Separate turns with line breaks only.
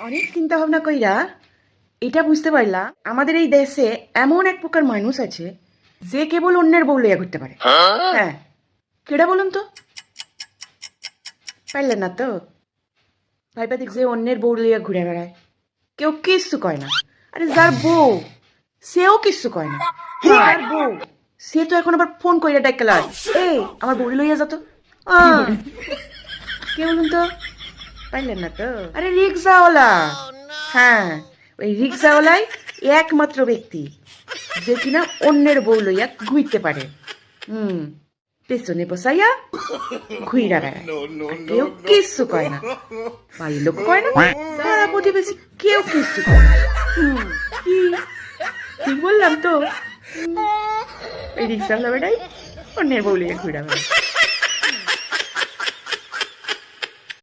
অনেক চিন্তা ভাবনা কইরা এটা বুঝতে পারলা আমাদের এই দেশে এমন এক প্রকার মানুষ আছে যে কেবল অন্যের বউ লইয়া ঘুরতে পারে। হ্যাঁ, কেডা বলুন তো? পারলেন না তো? ভাইবা দেখ, যে অন্যের বউ লইয়া ঘুরে বেড়ায় কেউ কিচ্ছু কয় না। আরে যার বউ সেও কিচ্ছু কয় না। যার বউ সে তো এখন আবার ফোন কইরা ডাকলাম, এই আমার বউরি লইয়া যেত। কে বলুন তো? পাইলেন না তো? আরে রিক্সাওয়ালা। হ্যাঁ, ওই রিক্সাওয়ালাই একমাত্র ব্যক্তি যে কিনা অন্যের বউ লইয়া ঘুরতে পারে। হুম, পেছনে বসাইয়া ঘুইরা বেড়ায়, কেউ কিচ্ছু কয় না। বাড়ির লোক কয় না, পাড়া প্রতিবেশী কেউ কিচ্ছু কয় না। কি ঠিক বললাম তো? এই রিক্সাওয়ালা বেটাই অন্যের বউ লইয়া ঘুরা বেড়ায়।